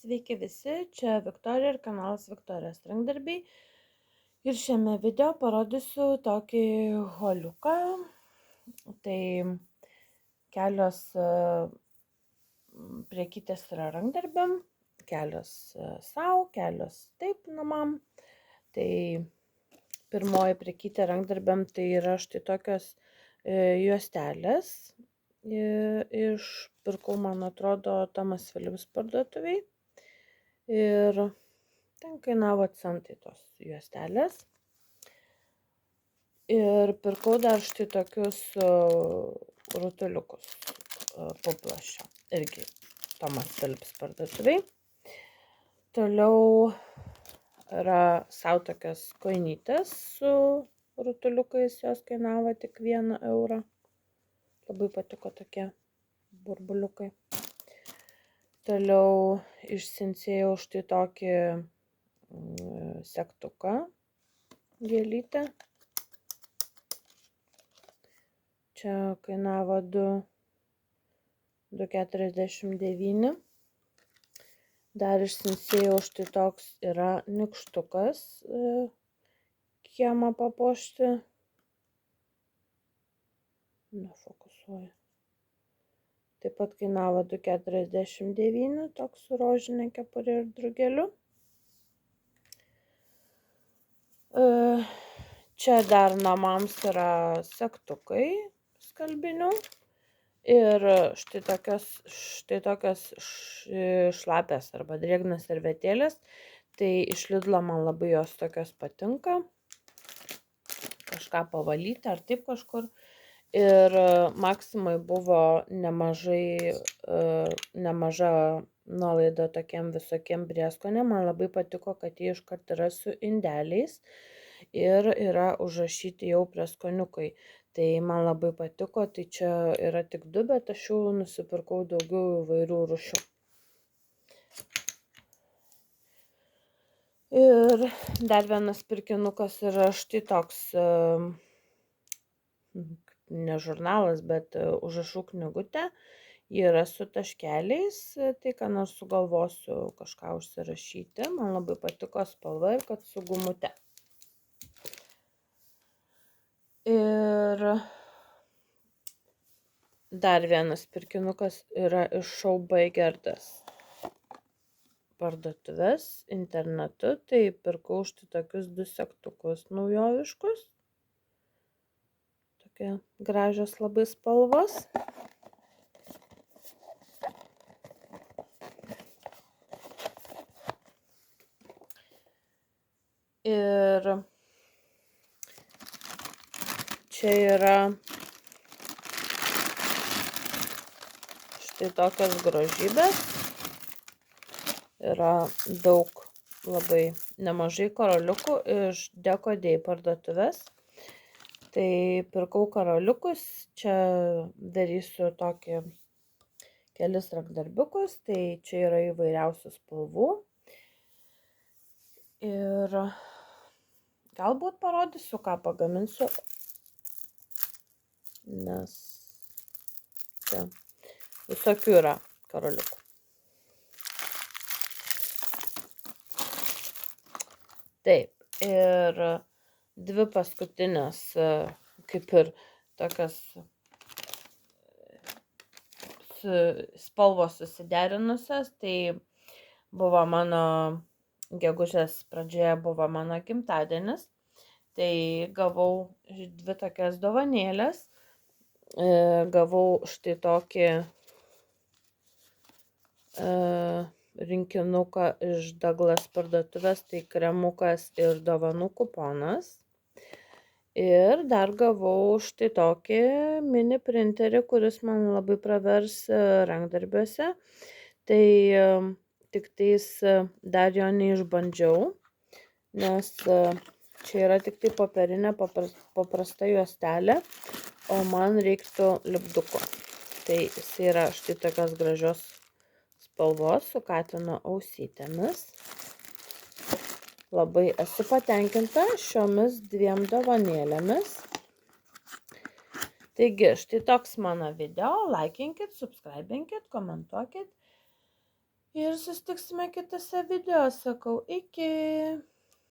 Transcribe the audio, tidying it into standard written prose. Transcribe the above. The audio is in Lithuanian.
Sveiki visi, čia Viktorija ir kanalas Viktorijos rankdarbiai. Ir šiame video parodysiu tokį holiuką. Tai kelios priekytės yra rankdarbiam, kelios savo, kelios taip namam. Tai pirmoji priekytė rankdarbiam tai yra štai tokios juostelės. Išpirkau, man atrodo, Thomas Philips parduotuviai. Ir ten kainavo centai tos juostelės. Ir pirkau dar štai tokius rutuliukus pupluošio. Irgi Thomas Philips parduotuviai. Toliau yra sau tokias kojinytės su rutuliukais, jos kainavo tik 1 eurą. Labai patiko tokie burbuliukai. Toliau išsinsėjau štai tokį segtuką gėlytę. Čia kainavo 2,49. Dar išsinsėjau štai toks yra nykštukas kiemą papuošti. Nefokusuoju. Taip pat kainavo 2,49, toks su rožinė kepurė ir drugeliu. Čia dar namams yra segtukai skalbinių. Ir štai tokios šlapės arba drėgnas servetėlės. Tai iš Lidlo man labai jos tokios patinka. Kažką pavalyti ar taip kažkur. Ir Maksimai buvo nemaža nuolaida tokiem visokiem prieskonėm. Man labai patiko, kad jie iškart yra su indeliais ir yra užrašyti jau prieskoniukai. Tai man labai patiko, tai čia yra tik 2, bet aš jau nusipirkau daugiau įvairių rūšių. Ir dar vienas pirkinukas yra štai toks ne žurnalas, bet užrašų knygutė. Ji yra su taškeliais, tai ką nors sugalvosiu kažką užsirašyti. Man labai patiko spalva ir kad su gumute. Ir dar vienas pirkinukas yra iš Šaubaigerdas parduotuvės internetu. Tai pirkau štai tokius 2 segtukus naujoviškus. Tokie gražios labai spalvos. Ir čia yra štai tokios grožybės. Yra daug, labai nemažai karoliukų iš Deco Day parduotuvės. Tai pirkau karoliukus, čia darysiu tokį kelis rankdarbiukus, tai čia yra įvairiausių spalvų. Ir galbūt parodysiu, ką pagaminsiu, nes čia visokių yra karoliukų. Taip, ir 2 paskutinės, kaip ir tokias spalvos susiderinusios, tai buvo mano gegužės pradžioje buvo mano gimtadienis, tai gavau 2 tokias dovanėlės, gavau štai tokį rinkinuką iš Douglas parduotuvės, tai kremukas ir dovanų kuponas. Ir dar gavau štai tokį mini printerį, kuris man labai pravers rankdarbiuose. Tai tik tais dar jo neišbandžiau, nes čia yra tik tai popierinė paprasta juostelė, o man reiktų lipduko. Tai jis yra štai tokios gražios spalvos su katino ausytėmis. Labai esu patenkinta šiomis 2 dovanėlėmis. Taigi, štai toks mano video. Laikinkit, subscribinkit, komentuokit. Ir susitiksime kitose video, sakau, iki.